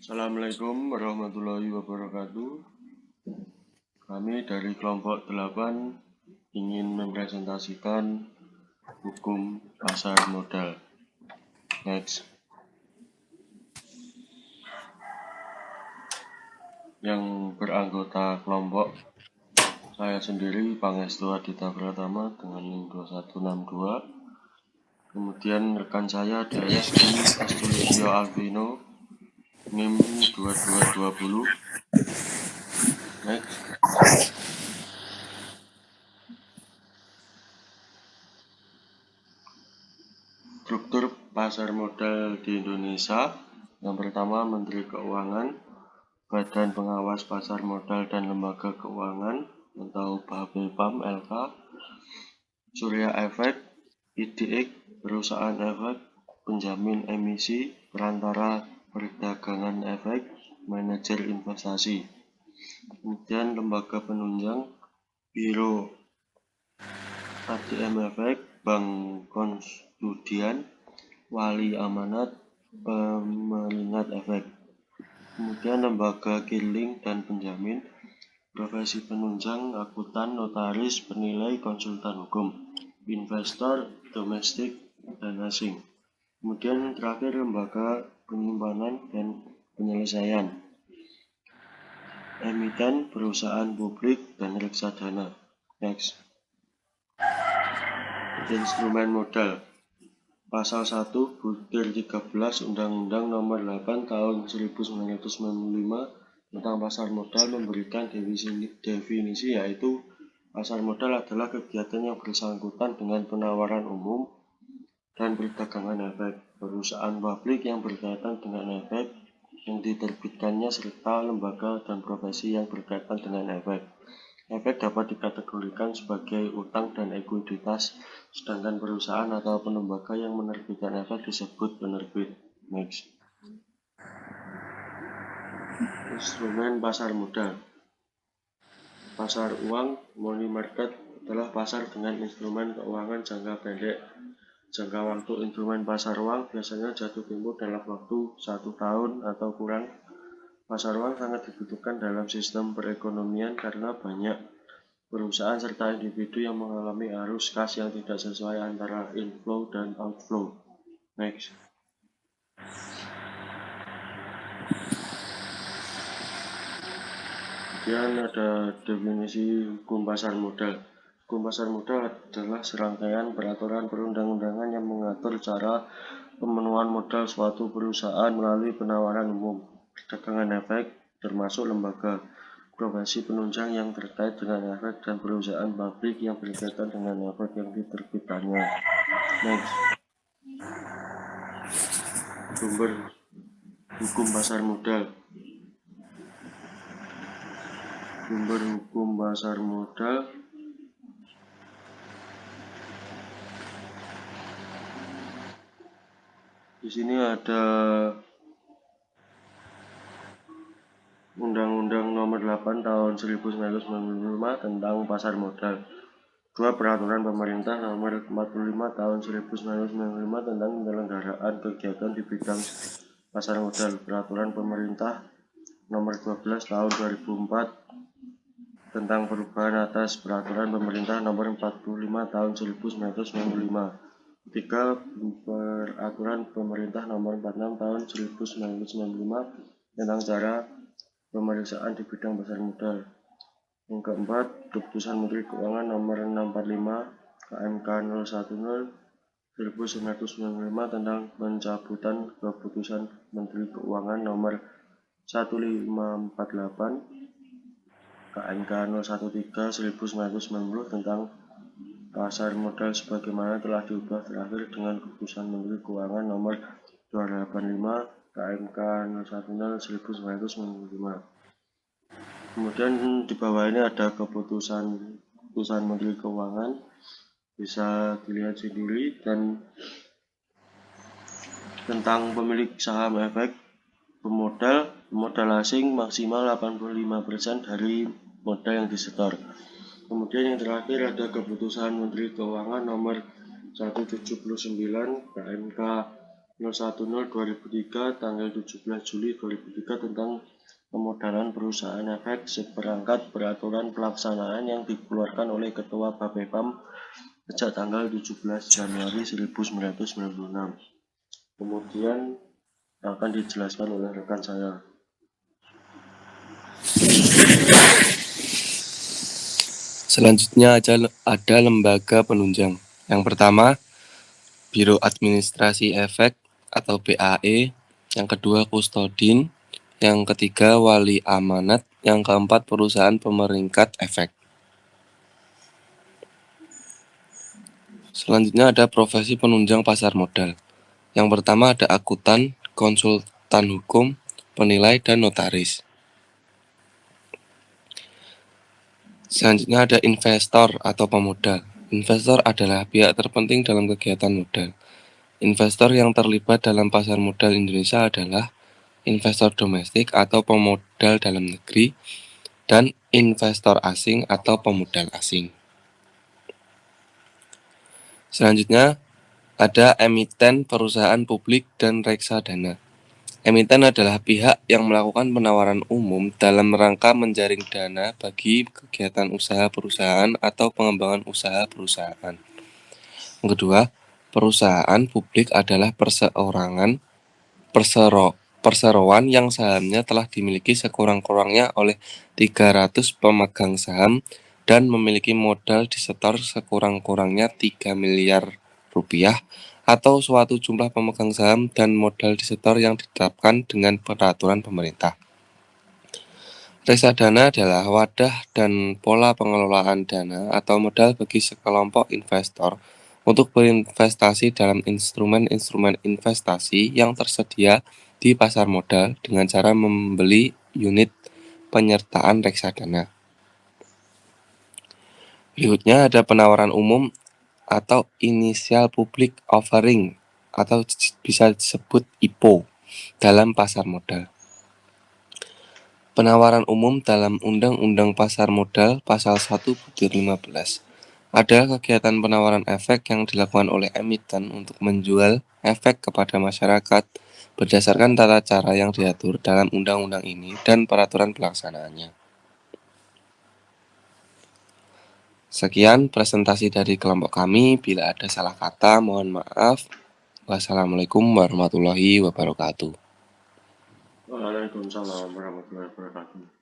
Assalamualaikum warahmatullahi wabarakatuh. Kami dari kelompok 8 ingin mempresentasikan hukum pasar modal. Next. Yang beranggota kelompok saya sendiri Pangestu Adita Pratama dengan NIM 2162. Kemudian rekan saya ada Reski Astulisio Alvino NIM 2220. Next. Struktur pasar modal di Indonesia. Yang pertama, Menteri Keuangan, Badan Pengawas Pasar Modal dan Lembaga Keuangan atau BAPEPAM LK, Surya Efek, IDX, Perusahaan Efek, Penjamin Emisi, Perantara Perdagangan Efek, Manajer Investasi. Kemudian lembaga penunjang, Biro ATM Efek, Bank Konstudian, Wali Amanat, Pemeringat Efek. Kemudian lembaga killing dan penjamin, profesi penunjang, akuntan, notaris, penilai, konsultan hukum, investor, domestik, dan asing. Kemudian terakhir lembaga penyimpanan dan penyelesaian, emiten, perusahaan publik, dan reksadana. Next. Instrumen modal. Pasal 1 Butir 13 Undang-Undang Nomor 8 Tahun 1995 tentang pasar modal memberikan definisi yaitu pasar modal adalah kegiatan yang bersangkutan dengan penawaran umum dan perdagangan efek, perusahaan publik yang berkaitan dengan efek yang diterbitkannya serta lembaga dan profesi yang berkaitan dengan efek. Efek dapat dikategorikan sebagai utang dan ekuiditas, sedangkan perusahaan atau lembaga yang menerbitkan efek disebut penerbit. Next. Instrumen pasar modal. Pasar uang, money market, adalah pasar dengan instrumen keuangan jangka pendek. Jangka waktu instrumen pasar uang biasanya jatuh tempo dalam waktu 1 tahun atau kurang. Pasar uang sangat dibutuhkan dalam sistem perekonomian karena banyak perusahaan serta individu yang mengalami arus kas yang tidak sesuai antara inflow dan outflow. Next. Kemudian ada definisi hukum pasar modal. Hukum pasar modal adalah serangkaian peraturan perundang-undangan yang mengatur cara pemenuhan modal suatu perusahaan melalui penawaran umum, perdagangan efek, termasuk lembaga, profesi penunjang yang terkait dengan efek, dan perusahaan publik yang berkaitan dengan efek yang diterbitkannya. Next. Sumber hukum pasar modal. Sumber hukum pasar modal di sini ada Undang-Undang Nomor 8 Tahun 1995 tentang pasar modal. 2. Peraturan Pemerintah Nomor 45 Tahun 1995 tentang penyelenggaraan kegiatan di bidang pasar modal. Peraturan Pemerintah Nomor 12 Tahun 2004 tentang perubahan atas Peraturan Pemerintah Nomor 45 Tahun 1995. 3. Peraturan Pemerintah Nomor 46 Tahun 1995 tentang cara pemeriksaan di bidang pasar modal. Yang keempat, Keputusan Menteri Keuangan Nomor 645 KMK 010 1995 tentang pencabutan Keputusan Menteri Keuangan Nomor 1548 KMK 013 1990 tentang pasar modal sebagaimana telah diubah terakhir dengan Keputusan Menteri Keuangan Nomor 285 KMK 010 1995. Kemudian di bawah ini ada keputusan Menteri Keuangan, bisa dilihat sendiri, dan tentang pemilik saham efek pemodal asing maksimal 85% dari modal yang disetor. Kemudian yang terakhir ada keputusan Menteri Keuangan Nomor 179 KMK 01/0/2003 tanggal 17 Juli 2003 tentang pemodalan perusahaan efek seperangkat peraturan pelaksanaan yang dikeluarkan oleh Ketua Bapepam sejak tanggal 17 Januari 1996. Kemudian akan dijelaskan oleh rekan saya. Selanjutnya ada lembaga penunjang. Yang pertama, Biro Administrasi Efek atau BAE. Yang kedua, Kustodin. Yang ketiga, Wali Amanat. Yang keempat, Perusahaan Pemeringkat Efek. Selanjutnya ada profesi penunjang pasar modal. Yang pertama ada akuntan, konsultan hukum, penilai, dan notaris. Selanjutnya ada investor atau pemodal. Investor adalah pihak terpenting dalam kegiatan modal. Investor yang terlibat dalam pasar modal Indonesia adalah investor domestik atau pemodal dalam negeri dan investor asing atau pemodal asing. Selanjutnya ada emiten, perusahaan publik, dan reksadana. Emiten adalah pihak yang melakukan penawaran umum dalam rangka menjaring dana bagi kegiatan usaha perusahaan atau pengembangan usaha perusahaan. Yang kedua, perusahaan publik adalah perseroan yang sahamnya telah dimiliki sekurang-kurangnya oleh 300 pemegang saham dan memiliki modal disetor sekurang-kurangnya 3 miliar rupiah atau suatu jumlah pemegang saham dan modal disetor yang ditetapkan dengan peraturan pemerintah. Reksadana adalah wadah dan pola pengelolaan dana atau modal bagi sekelompok investor untuk berinvestasi dalam instrumen-instrumen investasi yang tersedia di pasar modal dengan cara membeli unit penyertaan reksadana. Berikutnya ada penawaran umum atau initial public offering atau bisa disebut IPO dalam pasar modal. Penawaran umum dalam Undang-Undang Pasar Modal Pasal 1/15. Ada kegiatan penawaran efek yang dilakukan oleh emiten untuk menjual efek kepada masyarakat berdasarkan tata cara yang diatur dalam undang-undang ini dan peraturan pelaksanaannya. Sekian presentasi dari kelompok kami. Bila ada salah kata, mohon maaf. Wassalamualaikum warahmatullahi wabarakatuh. Waalaikumsalam warahmatullahi wabarakatuh.